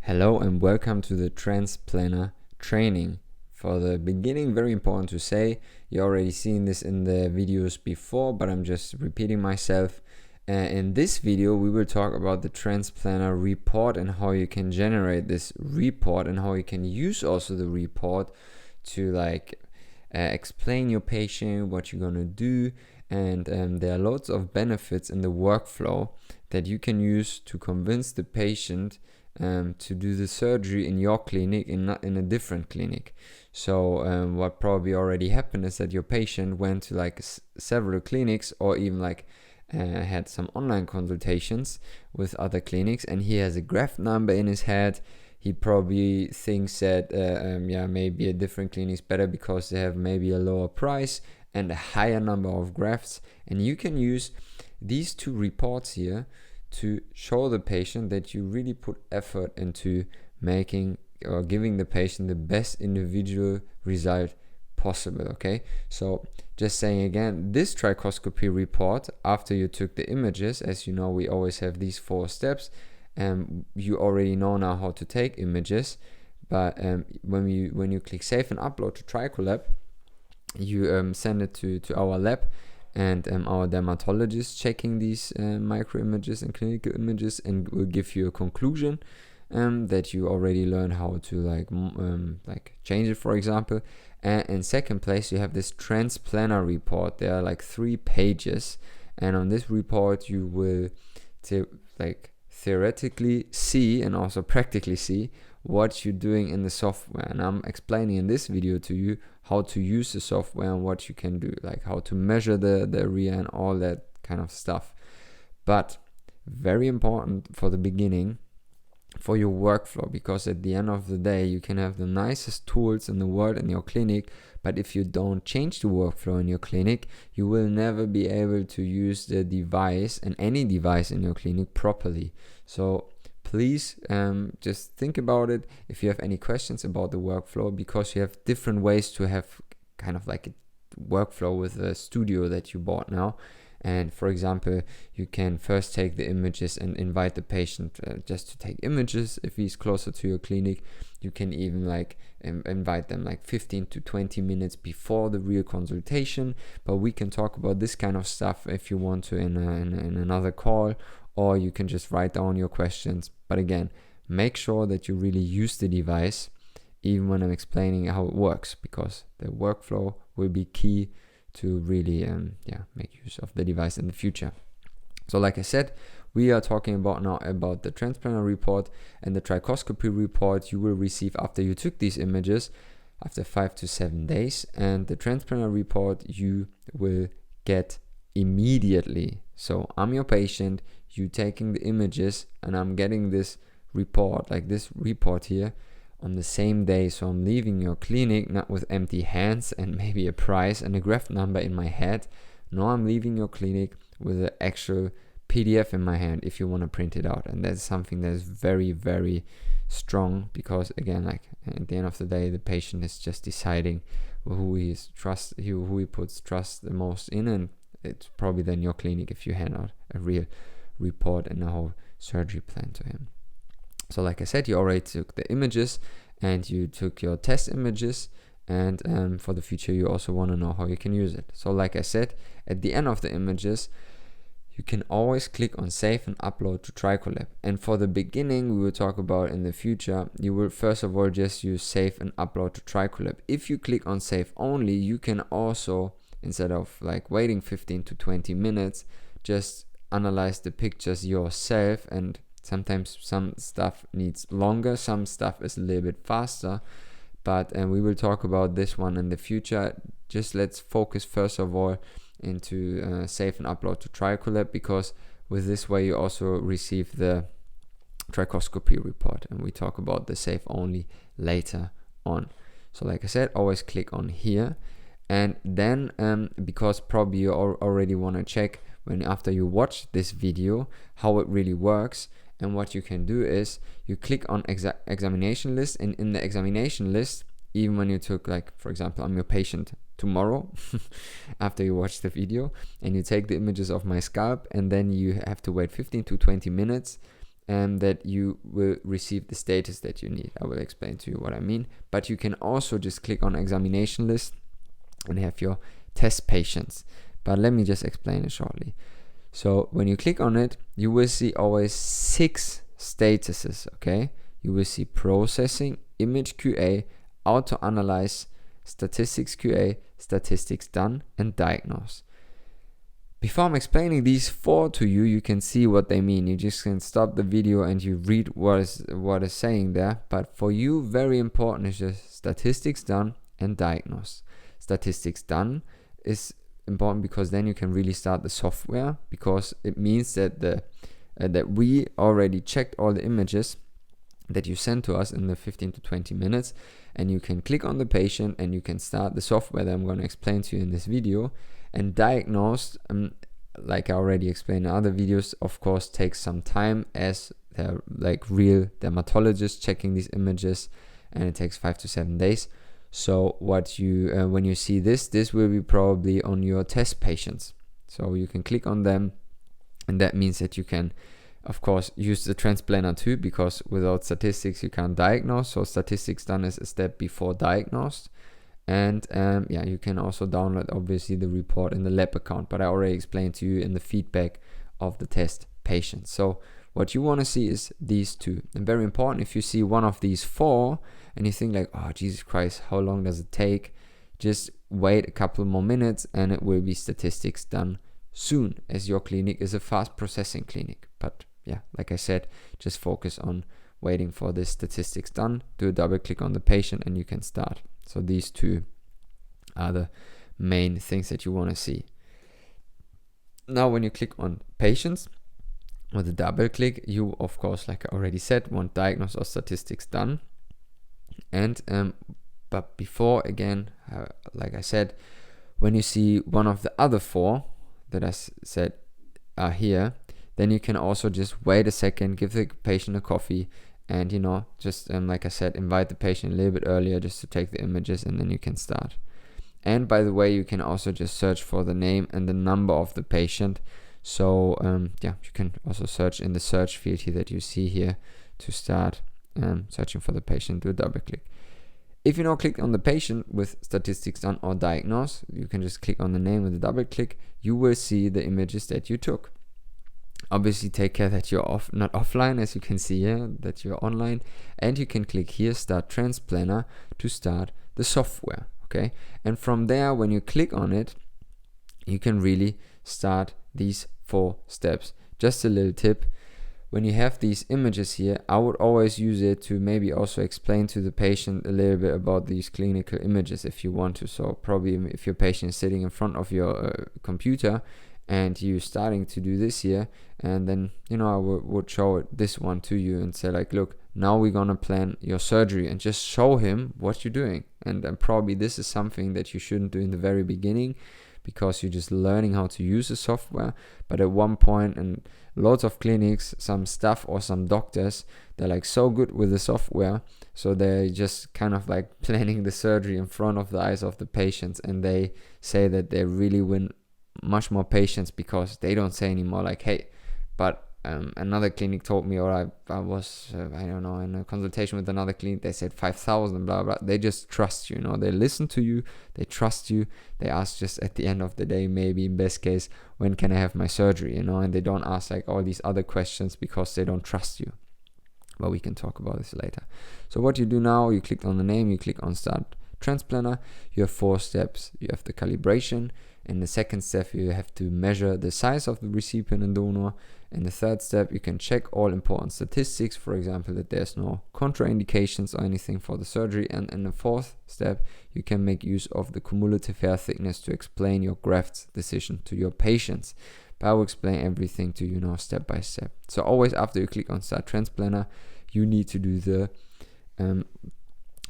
Hello and welcome to the Transplanner training. For the beginning, very important to say, you already seen this in the videos before, but I'm just repeating myself. In this video, we will talk about the Transplanner report and how you can generate this report and how you can use also the report to explain your patient what you're gonna do. And there are lots of benefits in the workflow that you can use to convince the patient to do the surgery in your clinic and not in a different clinic. So what probably already happened is that your patient went to several clinics or even had some online consultations with other clinics, and he has a graft number in his head. He probably thinks that maybe a different clinic is better because they have maybe a lower price and a higher number of grafts. And you can use these two reports here to show the patient that you really put effort into making or giving the patient the best individual result possible. Okay, so just saying again, this trichoscopy report, after you took the images, as you know, we always have these 4 steps, and you already know now how to take images. But when you click save and upload to TrichoLab, you send it to our lab, and our dermatologist checking these micro images and clinical images, and will give you a conclusion that you already learned how to change it, for example. And in second place, you have this Transplanner report. There are 3 pages, and on this report you will theoretically see and also practically see what you're doing in the software. And I'm explaining in this video to you how to use the software and what you can do, like how to measure the area and all that kind of stuff. But very important for the beginning, for your workflow, because at the end of the day, you can have the nicest tools in the world in your clinic, but if you don't change the workflow in your clinic, you will never be able to use the device and any device in your clinic properly. So please just think about it if you have any questions about the workflow, because you have different ways to have kind of like a workflow with a studio that you bought now. And for example, you can first take the images and invite the patient just to take images if he's closer to your clinic. You can even invite them 15 to 20 minutes before the real consultation. But we can talk about this kind of stuff if you want to in another call, or you can just write down your questions. But again, make sure that you really use the device even when I'm explaining how it works, because the workflow will be key to really make use of the device in the future. So like I said, we are talking about now about the Transplanner report, and the trichoscopy report you will receive after you took these images after 5 to 7 days, and the Transplanner report you will get immediately. So I'm your patient, you taking the images, and I'm getting this report, like this report here, on the same day. So I'm leaving your clinic not with empty hands and maybe a price and a graft number in my head. No, I'm leaving your clinic with an actual PDF in my hand if you want to print it out. And that's something that is very, very strong, because again, at the end of the day, the patient is just deciding who he puts trust the most in, and it's probably then your clinic if you hand out a real report and a whole surgery plan to him. So like I said, you already took the images and you took your test images, and for the future you also want to know how you can use it. So like I said, at the end of the images, you can always click on save and upload to TrichoLab. And for the beginning, we will talk about in the future, you will first of all just use save and upload to TrichoLab. If you click on save only, you can also, instead of waiting 15 to 20 minutes, just analyze the pictures yourself. And sometimes some stuff needs longer, some stuff is a little bit faster, but we will talk about this one in the future. Just let's focus first of all into save and upload to TrichoLab, because with this way you also receive the trichoscopy report, and we talk about the save only later on. So like I said, always click on here, and then because probably you already want to check after you watch this video how it really works. And what you can do is you click on examination list, and in the examination list, even when you took, for example, I'm your patient tomorrow after you watch the video, and you take the images of my scalp, and then you have to wait 15 to 20 minutes that you will receive the status that you need. I will explain to you what I mean. But you can also just click on examination list and have your test patients. But let me just explain it shortly. So when you click on it, you will see always 6 statuses, okay? You will see processing, image QA, auto analyze, statistics QA, statistics done, and diagnose. Before I'm explaining these 4 to you, you can see what they mean. You just can stop the video and you read what is saying there. But for you, very important is just statistics done and diagnose. Statistics done is important because then you can really start the software, because it means that that we already checked all the images that you sent to us in the 15 to 20 minutes, and you can click on the patient and you can start the software that I'm going to explain to you in this video. And diagnosed, like I already explained in other videos, of course takes some time, as they're like real dermatologists checking these images, and it takes 5 to 7 days. So what you when you see this will be probably on your test patients, so you can click on them, and that means that you can of course use the Transplanner too, because without statistics you can't diagnose. So statistics done is a step before diagnosed. And you can also download obviously the report in the lab account, but I already explained to you in the feedback of the test patients. So what you want to see is these 2, and very important, if you see one of these 4 and you think like, oh Jesus Christ, how long does it take, just wait a couple more minutes and it will be statistics done soon, as your clinic is a fast processing clinic. But yeah, like I said, just focus on waiting for this statistics done, do a double click on the patient and you can start. So these 2 are the main things that you want to see. Now when you click on patients with a double click, you of course, like I already said, want diagnose or statistics done. And but before, again, like I said, when you see one of the other 4 that I said are here, then you can also just wait a second, give the patient a coffee, and just like I said, invite the patient a little bit earlier just to take the images, and then you can start. And by the way, you can also just search for the name and the number of the patient. So you can also search in the search field here that you see here to start searching for the patient. Do a double click. If you now click on the patient with statistics done or diagnose, you can just click on the name with a double click. You will see the images that you took. Obviously take care that you're not offline, as you can see here, that you're online, and you can click here start Transplanner to start the software. Okay, and from there, when you click on it, you can really start these 4 steps. Just a little tip: when you have these images here, I would always use it to maybe also explain to the patient a little bit about these clinical images if you want to. So probably if your patient is sitting in front of your computer and you're starting to do this here, and then I would show this one to you and say like, look, now we're gonna plan your surgery, and just show him what you're doing. And probably this is something that you shouldn't do in the very beginning, because you're just learning how to use the software. But at one point, and lots of clinics, some staff or some doctors, they're like so good with the software, so they're just kind of like planning the surgery in front of the eyes of the patients, and they say that they really win much more patients because they don't say anymore like, hey, but another clinic told me, or I was I don't know, in a consultation with another clinic, they said 5,000 blah blah. They just trust you, they listen to you, they trust you. They ask just at the end of the day, maybe in best case, when can I have my surgery, and they don't ask like all these other questions because they don't trust you. But we can talk about this later. So what you do now, you click on the name, you click on start Transplanner. You have 4 steps. You have the calibration. In the second step, you have to measure the size of the recipient and donor. In the third step, you can check all important statistics, for example, that there's no contraindications or anything for the surgery. And in the fourth step, you can make use of the cumulative hair thickness to explain your graft's decision to your patients. But I will explain everything to you now step by step. So always after you click on Start Transplanner, you need to do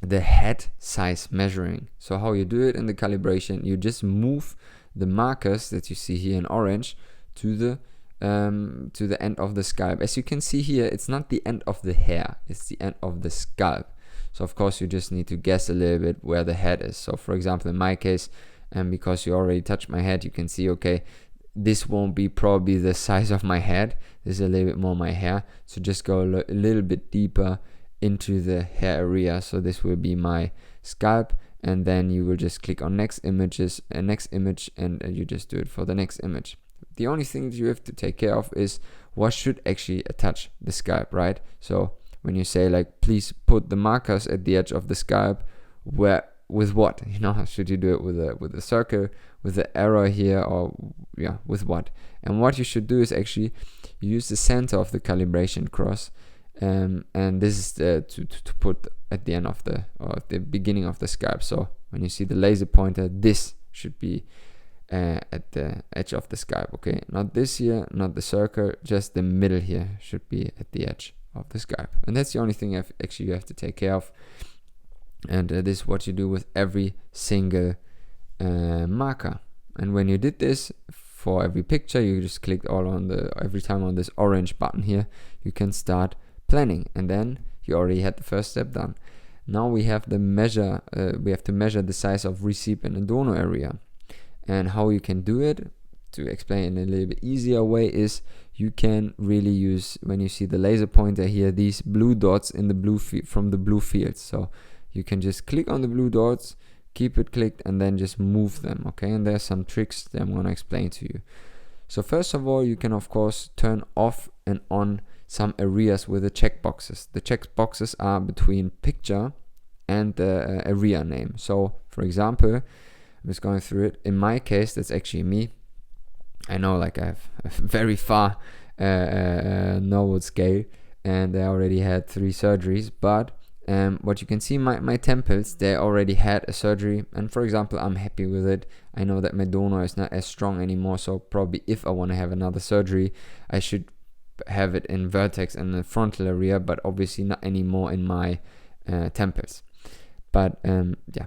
the head size measuring. So how you do it in the calibration, you just move the markers that you see here in orange to the end of the scalp. As you can see here, it's not the end of the hair, it's the end of the scalp. So of course you just need to guess a little bit where the head is. So for example, in my case, because you already touched my head, you can see, okay, this won't be probably the size of my head. This is a little bit more my hair. So just go a little bit deeper into the hair area. So this will be my scalp, and then you will just click on next image, and you just do it for the next image. The only thing that you have to take care of is what should actually attach the scalp, right? So when you say like, please put the markers at the edge of the scalp, where, with what? You know, should you do it with a circle, with the arrow here, or yeah, with what? And what you should do is actually use the center of the calibration cross, and this is to put at the end of the beginning of the scalp. So when you see the laser pointer, this should be at the edge of the scalp. Okay, not this here, not the circle, just the middle here should be at the edge of the scalp. And that's the only thing you have to take care of. And this is what you do with every single marker. And when you did this for every picture, you just clicked every time on this orange button here, you can start planning, and then you already had the first step done. Now we have to measure the size of receipt and the donor area. And how you can do it, to explain in a little bit easier way, is you can really use, when you see the laser pointer here, these blue dots in the blue from the blue fields. So you can just click on the blue dots, keep it clicked, and then just move them. Okay, and there's some tricks that I'm going to explain to you. So first of all, you can of course turn off and on some areas with the checkboxes. The checkboxes are between picture and the area name. So for example, I'm just going through it. In my case, that's actually me. I know, like, I have a very far Norwood scale, and I already had 3 surgeries. But what you can see, my temples, they already had a surgery, and for example, I'm happy with it. I know that my donor is not as strong anymore, so probably if I want to have another surgery, I should have it in vertex and the frontal area, but obviously not anymore in my temples. But yeah,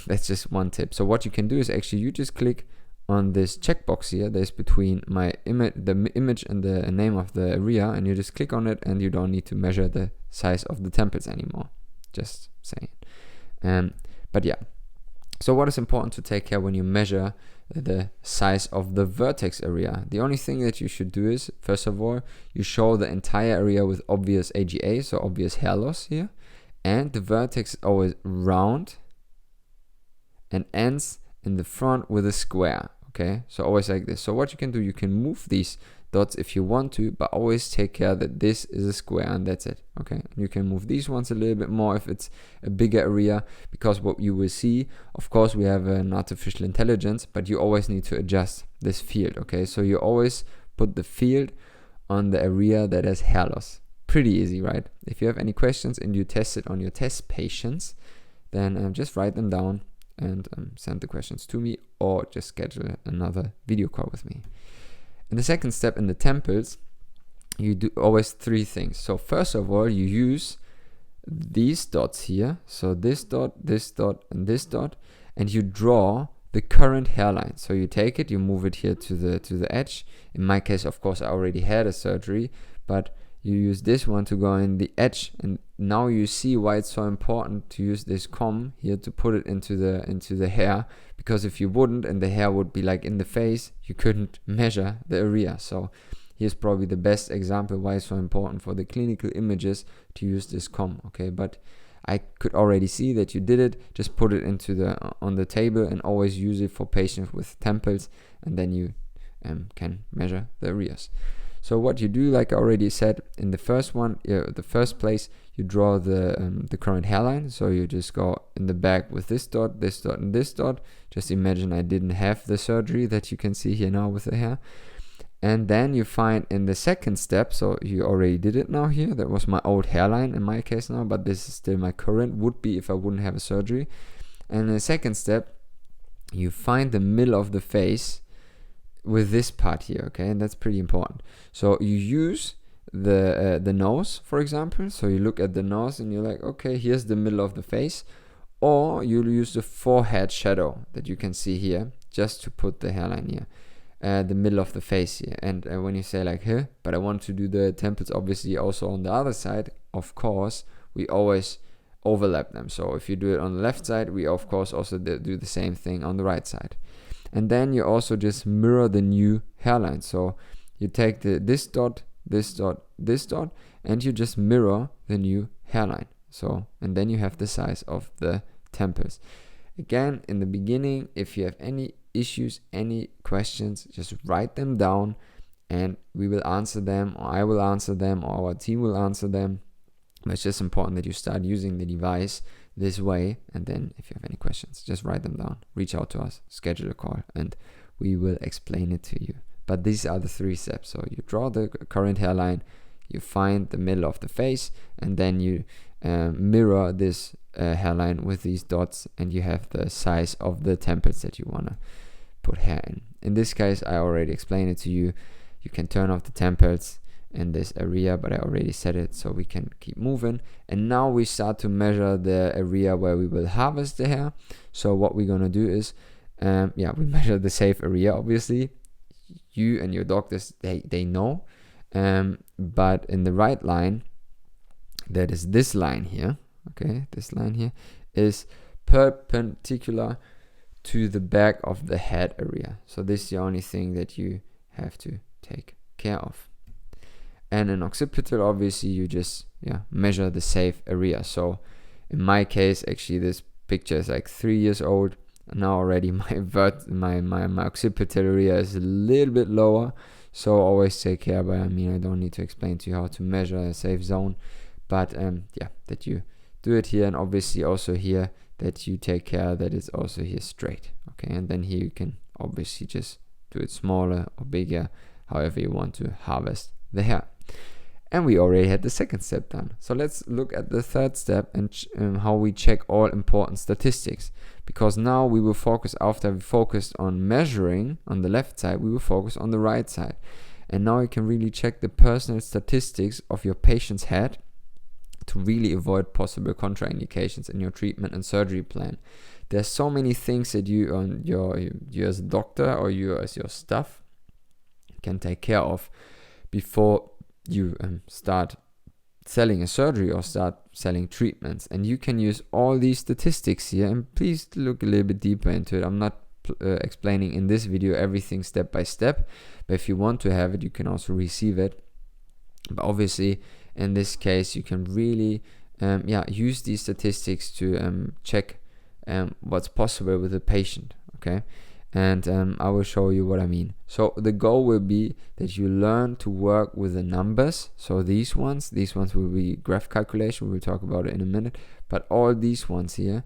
that's just one tip. So what you can do is actually you just click on this checkbox here. There's between the image and the name of the area, and you just click on it, and you don't need to measure the size of the temples anymore. Just saying. But yeah. So what is important to take care when you measure the size of the vertex area? The only thing that you should do is, first of all, you show the entire area with obvious AGA, so obvious hair loss here, and the vertex is always round and ends in the front with a square. Okay, so always like this. So what you can do, you can move these dots if you want to, but always take care that this is a square, and that's it. Okay, you can move these ones a little bit more if it's a bigger area, because what you will see, of course, we have an artificial intelligence, but you always need to adjust this field. Okay, so you always put the field on the area that has hair loss. Pretty easy, right? If you have any questions and you test it on your test patients, then just write them down and send the questions to me, or just schedule another video call with me. In the second step, in the temples, you do always 3 things. So first of all, you use these dots here, so this dot, and this dot, and you draw the current hairline. So you take it, you move it here to the edge. In my case, of course, I already had a surgery, but you use this one to go in the edge, and now you see why it's so important to use this comb here to put it into the hair, because if you wouldn't and the hair would be like in the face, you couldn't measure the area. So here's probably the best example why it's so important for the clinical images to use this comb. Okay, but I could already see that you did it. Just put it on the table and always use it for patients with temples, and then you can measure the areas. So what you do, like I already said, in the first one, the first place, you draw the current hairline. So you just go in the back with this dot, and this dot. Just imagine I didn't have the surgery that you can see here now with the hair. And then you find in the second step, so you already did it now here. That was my old hairline in my case now, but this is still my current, would be if I wouldn't have a surgery. And in the second step, you find the middle of the face with this part here, okay, and that's pretty important. So you use the nose, for example. So you look at the nose and you're like, okay, here's the middle of the face, or you'll use the forehead shadow that you can see here, just to put the hairline here, the middle of the face here. And when you say like here, but I want to do the temples obviously also on the other side, of course, we always overlap them. So if you do it on the left side, we of course also do the same thing on the right side. And then you also just mirror the new hairline. So you take this dot, this dot, this dot, and you just mirror the new hairline. So, and then you have the size of the temples. Again, in the beginning, if you have any issues, any questions, just write them down and we will answer them, or I will answer them, or our team will answer them. But it's just important that you start using the device this way, and then if you have any questions, just write them down, reach out to us, schedule a call, and we will explain it to you. But these are the 3 steps. So you draw the current hairline, you find the middle of the face, and then you mirror this hairline with these dots, and you have the size of the temples that you want to put hair in. In this case, I already explained it to you. You can turn off the temples in this area, but I already said it, so we can keep moving. And now we start to measure the area where we will harvest the hair. So what we're gonna do is we measure the safe area. Obviously you and your doctors, they know, but in the right line, that is this line here, okay, this line here is perpendicular to the back of the head area. So this is the only thing that you have to take care of. And in occipital, obviously you just measure the safe area. So in my case, actually this picture is like 3 years old. Now already my occipital area is a little bit lower. So always take care, but I mean, I don't need to explain to you how to measure a safe zone. But that you do it here, and obviously also here that you take care that it's also here straight. Okay, and then here you can obviously just do it smaller or bigger, however you want to harvest the hair. And we already had the second step done. So let's look at the third step and how we check all important statistics. Because now we will focus, after we focused on measuring on the left side, we will focus on the right side. And now you can really check the personal statistics of your patient's head to really avoid possible contraindications in your treatment and surgery plan. There's so many things that you as a doctor or you as your staff can take care of before you start selling a surgery or start selling treatments. And you can use all these statistics here, and please look a little bit deeper into it. I'm not explaining in this video everything step by step, but if you want to have it, you can also receive it. But obviously in this case you can really use these statistics to check what's possible with the patient. Okay, and I will show you what I mean. So the goal will be that you learn to work with the numbers. So these ones will be graph calculation, we'll talk about it in a minute, but all these ones here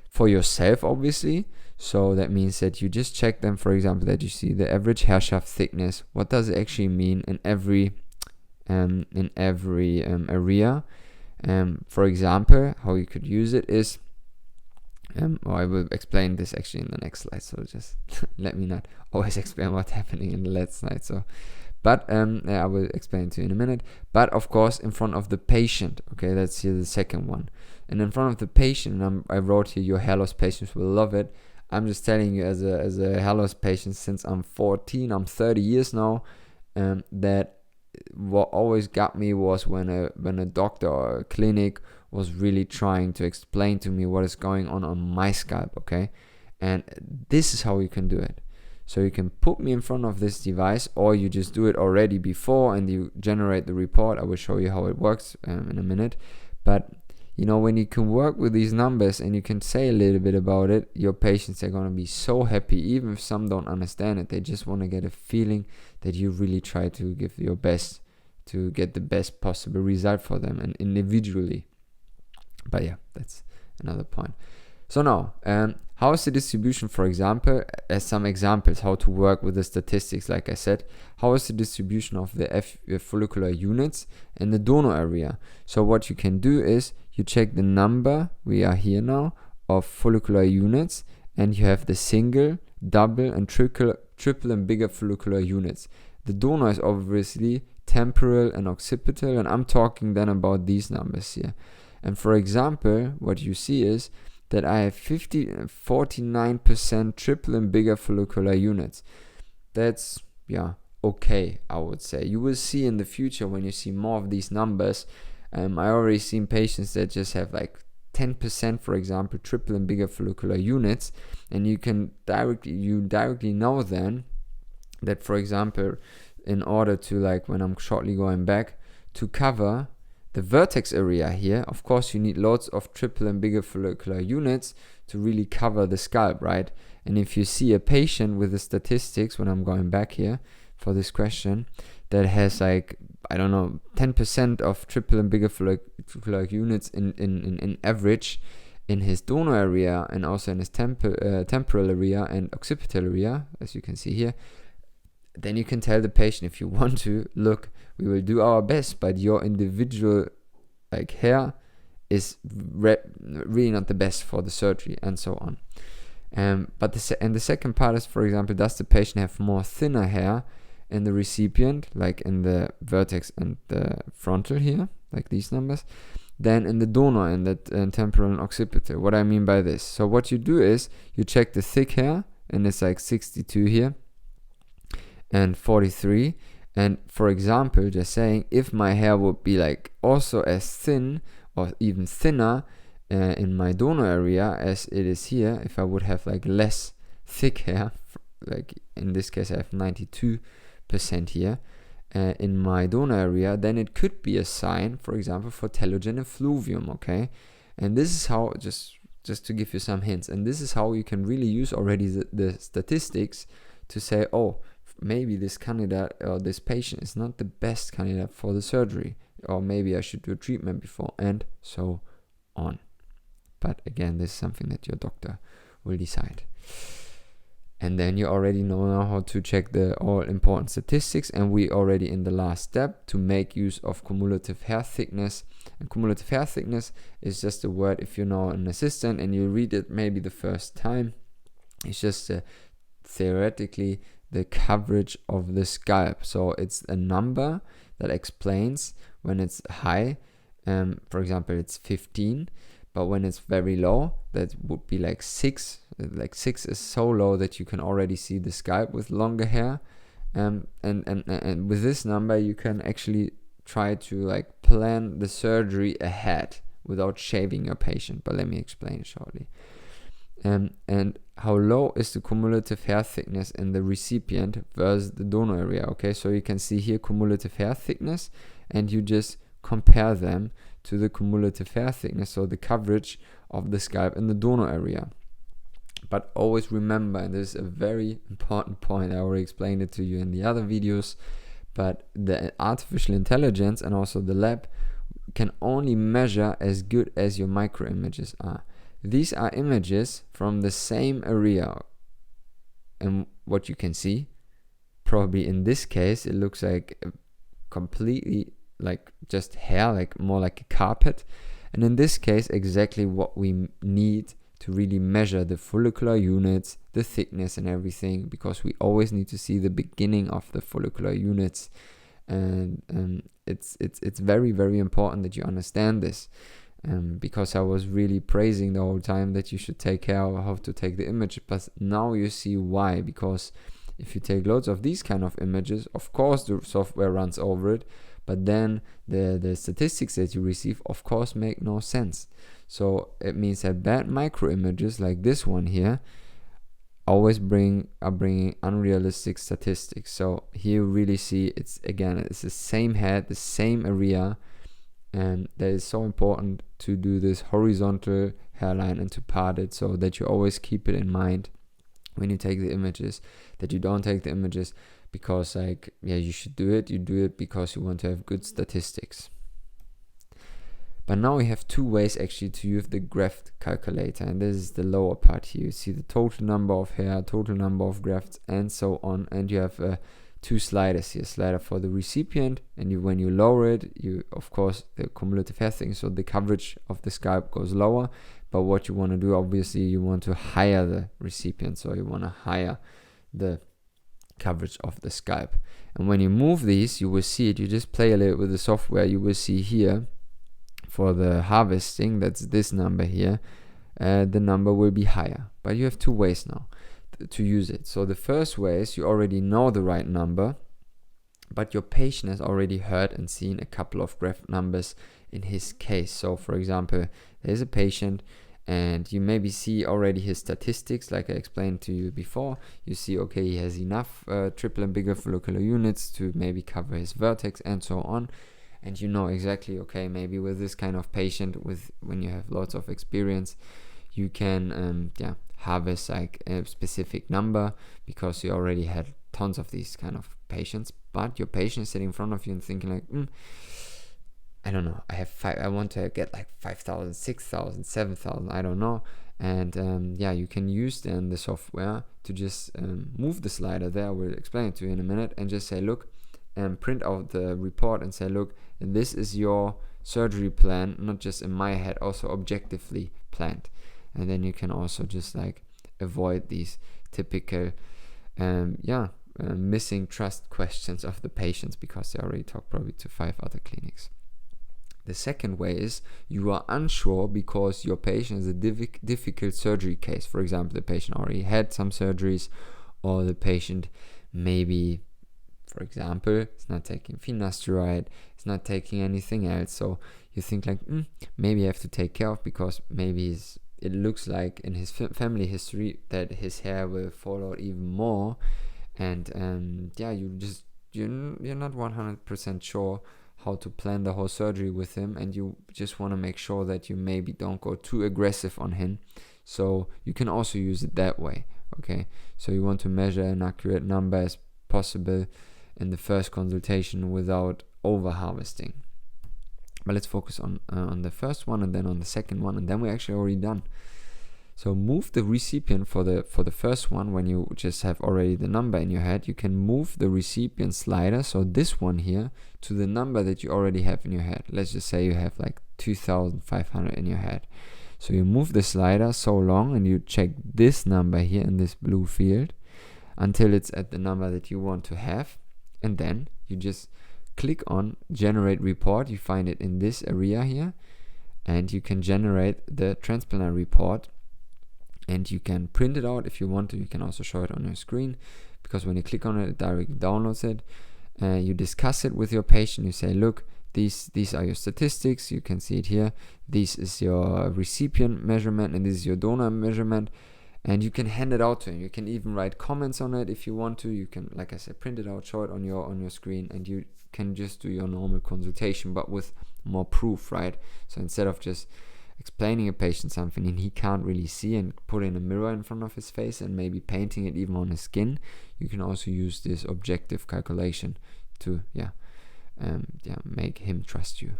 for yourself, obviously. So that means that you just check them, for example, that you see the average hair shaft thickness. What does it actually mean in every area? For example, how you could use it is, I will explain this actually in the next slide, so just let me not always explain what's happening in the last slide. But I will explain to you in a minute. But of course, in front of the patient, okay, that's here the second one. And in front of the patient, I wrote here, your hair loss patients will love it. I'm just telling you as a hair loss patient since I'm 14, I'm 30 years now, that what always got me was when a doctor or a clinic was really trying to explain to me what is going on my scalp, okay? And this is how you can do it. So you can put me in front of this device, or you just do it already before and you generate the report. I will show you how it works in a minute. But you know, when you can work with these numbers and you can say a little bit about it, your patients are going to be so happy. Even if some don't understand it, they just want to get a feeling that you really try to give your best to get the best possible result for them and individually. But yeah, that's another point. So now, how is the distribution, for example, as some examples, how to work with the statistics, like I said, how is the distribution of the follicular units in the donor area? So what you can do is, you check the number, we are here now, of follicular units, and you have the single, double, and triple and bigger follicular units. The donor is obviously temporal and occipital, and I'm talking then about these numbers here. And for example, what you see is that I have 49% triple and bigger follicular units. That's, okay, I would say. You will see in the future when you see more of these numbers. I already seen patients that just have like 10%, for example, triple and bigger follicular units, and you directly know then that, for example, in order to, like, when I'm shortly going back, to cover the vertex area here, of course you need lots of triple and bigger follicular units to really cover the scalp, right? And if you see a patient with the statistics, when I'm going back here for this question, that has like, I don't know, 10% of triple and bigger follicular units in average in his donor area, and also in his temporal area and occipital area, as you can see here, then you can tell the patient, if you want to, look, we will do our best, but your individual like hair is really not the best for the surgery, and so on. But the second part is, for example, does the patient have more thinner hair in the recipient, like in the vertex and the frontal here, like these numbers, than in the donor and the temporal and occipital? What I mean by this, so what you do is you check the thick hair, and it's like 62 here and 43. And for example, just saying, if my hair would be like also as thin or even thinner in my donor area as it is here, if I would have like less thick hair, like in this case I have 92% here in my donor area, then it could be a sign, for example, for telogen effluvium, okay? And this is how, just to give you some hints, and this is how you can really use already the statistics to say, oh, maybe this candidate or this patient is not the best candidate for the surgery, or maybe I should do a treatment before, and so on. But again, this is something that your doctor will decide. And then you already know now how to check the all important statistics, and we already in the last step to make use of cumulative hair thickness. And cumulative hair thickness is just a word, if you're now an assistant and you read it maybe the first time, it's just theoretically the coverage of the scalp. So it's a number that explains when it's high, for example, it's 15, but when it's very low, that would be like 6. Like 6 is so low that you can already see the scalp with longer hair, and with this number you can actually try to like plan the surgery ahead without shaving your patient. But let me explain shortly. And how low is the cumulative hair thickness in the recipient versus the donor area? Okay, so you can see here cumulative hair thickness, and you just compare them to the cumulative hair thickness, so the coverage of the scalp in the donor area. But always remember, and this is a very important point, I already explained it to you in the other videos, but the artificial intelligence and also the lab can only measure as good as your micro images are. These are images from the same area, and what you can see, probably in this case, it looks like completely like just hair, like more like a carpet. And in this case, exactly what we need to really measure the follicular units, the thickness and everything, because we always need to see the beginning of the follicular units. And it's very, very important that you understand this. Because I was really praising the whole time that you should take care of how to take the image, but now you see why. Because if you take loads of these kind of images, of course the software runs over it, but then the statistics that you receive, of course, make no sense. So it means that bad micro images like this one here always are bringing unrealistic statistics. So here you really see it's the same head, the same area. And that is so important to do this horizontal hairline and to part it, so that you always keep it in mind when you take the images, that you don't take the images because you should do it. You do it because you want to have good statistics. But now we have two ways actually to use the graft calculator, and this is the lower part here. You see the total number of hair, total number of grafts, and so on. And you have two sliders here, slider for the recipient, and when you lower it, you of course the cumulative hair thickness, so the coverage of the scalp goes lower. But what you want to do, obviously, you want to higher the recipient, so you want to higher the coverage of the scalp. And when you move these, you will see it. You just play a little with the software. You will see here for the harvesting, that's this number here, the number will be higher. But you have two ways now to use it. So the first way is you already know the right number, but your patient has already heard and seen a couple of graft numbers in his case. So for example, there's a patient and you maybe see already his statistics, like I explained to you before. You see, okay, he has enough triple and bigger follicular units to maybe cover his vertex and so on. And you know exactly, okay, maybe with this kind of patient, when you have lots of experience, you can harvest like a specific number because you already had tons of these kind of patients. But your patient is sitting in front of you and thinking like, I don't know, I want to get like 5,000, 6,000, 7,000, I don't know. And you can use then the software to just move the slider there. We'll explain it to you in a minute, and just say, look, and print out the report and say, look, this is your surgery plan, not just in my head, also objectively planned. And then you can also just like avoid these typical missing trust questions of the patients, because they already talked probably to 5 other clinics. The second way is you are unsure because your patient is a difficult surgery case. For example, the patient already had some surgeries, or the patient maybe, for example, is not taking finasteride, it's not taking anything else. So you think like, maybe I have to take care of, because maybe it looks like in his family history that his hair will fall out even more. And you're not 100% sure how to plan the whole surgery with him, and you just want to make sure that you maybe don't go too aggressive on him. So you can also use it that way. Okay, so you want to measure an accurate number as possible in the first consultation without over harvesting. But let's focus on the first one, and then on the second one, and then we're actually already done. So move the recipient for the first one. When you just have already the number in your head, you can move the recipient slider, so this one here, to the number that you already have in your head. Let's just say you have like 2,500 in your head. So you move the slider so long, and you check this number here in this blue field until it's at the number that you want to have. And then you just click on generate report. You find it in this area here, and you can generate the Transplanner report. And you can print it out if you want to. You can also show it on your screen, because when you click on it, it directly downloads it. You discuss it with your patient. You say, look, these are your statistics. You can see it here. This is your recipient measurement, and this is your donor measurement. And you can hand it out to him. You can even write comments on it if you want to. You can, like I said, print it out, show it on your screen, and you can just do your normal consultation, but with more proof, right? So instead of just explaining a patient something and he can't really see, and putting a mirror in front of his face and maybe painting it even on his skin, you can also use this objective calculation to make him trust you.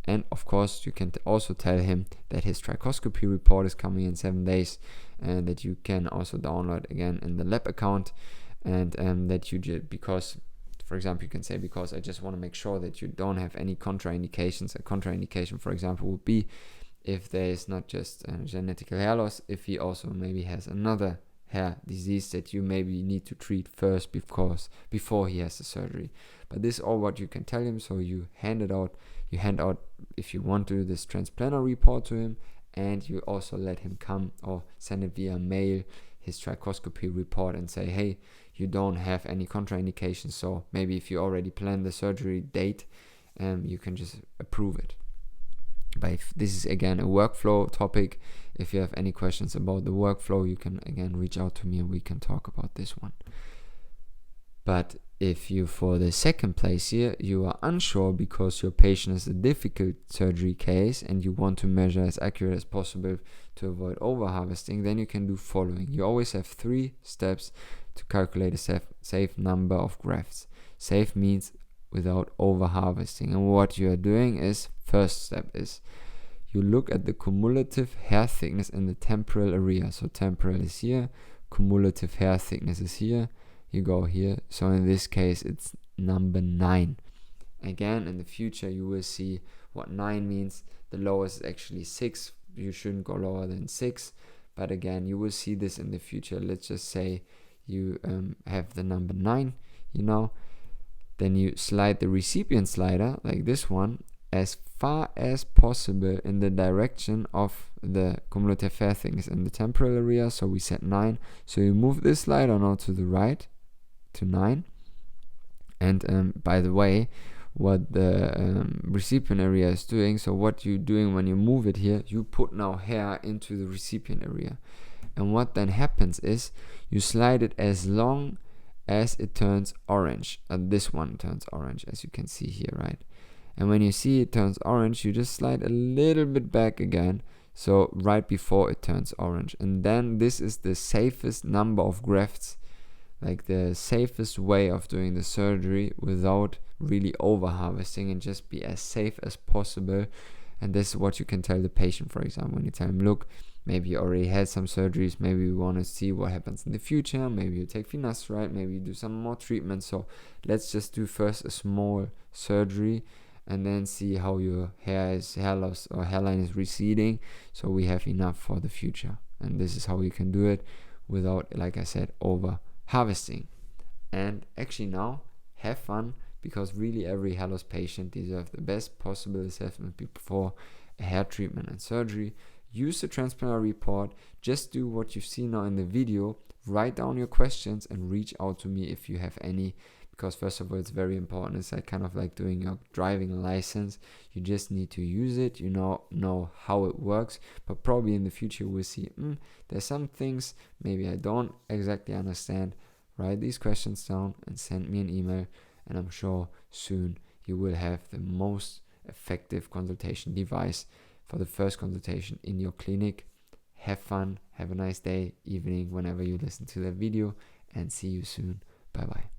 And of course, you can also tell him that his trichoscopy report is coming in 7 days, and that you can also download again in the lab account, and that you because, for example, you can say, because I just want to make sure that you don't have any contraindications. A contraindication, for example, would be if there is not just genetic hair loss, if he also maybe has another hair disease that you maybe need to treat first before he has the surgery. But this is all what you can tell him. So you hand out, if you want to, this Transplanner report to him, and you also let him come or send it via mail, his trichoscopy report, and say, hey, you don't have any contraindications. So maybe if you already planned the surgery date, you can just approve it. But if this is again a workflow topic, if you have any questions about the workflow, you can again reach out to me and we can talk about this one. But if you, for the second place here, you are unsure because your patient is a difficult surgery case and you want to measure as accurate as possible to avoid over harvesting, then you can do following. You always have 3 steps to calculate a safe number of grafts. Safe means without over harvesting. And what you are doing is, first step is, you look at the cumulative hair thickness in the temporal area. So temporal is here, cumulative hair thickness is here, you go here. So in this case it's number 9. Again, in the future you will see what 9 means. The lowest is actually 6. You shouldn't go lower than 6, but again, you will see this in the future. Let's just say you have the number 9, then you slide the recipient slider, like this one, as far as possible in the direction of the cumulative hair thickness in the temporal area. So we set 9. So you move this slider now to the right, to 9. And by the way, what the recipient area is doing. So what you're doing when you move it here, you put now hair into the recipient area, and what then happens is you slide it as long as it turns orange, and this one turns orange, as you can see here, right? And when you see it turns orange, you just slide a little bit back again, so right before it turns orange. And then this is the safest number of grafts, like the safest way of doing the surgery without really over harvesting, and just be as safe as possible. And this is what you can tell the patient, for example, when you tell him, look, maybe you already had some surgeries, maybe we want to see what happens in the future, maybe you take finasteride, maybe you do some more treatment, so let's just do first a small surgery and then see how your hair loss or hairline is receding, so we have enough for the future. And this is how you can do it without, like I said, over harvesting. And actually now have fun, because really every hair loss patient deserves the best possible assessment before a hair treatment and surgery. Use the Transplanner report, just do what you've seen now in the video, write down your questions and reach out to me if you have any, because first of all, it's very important. It's like kind of like doing your driving license. You just need to use it, you know how it works, but probably in the future we'll see, there's some things maybe I don't exactly understand. Write these questions down and send me an email, and I'm sure soon you will have the most effective consultation device for the first consultation in your clinic. Have fun, have a nice day, evening, whenever you listen to that video, and see you soon. Bye bye.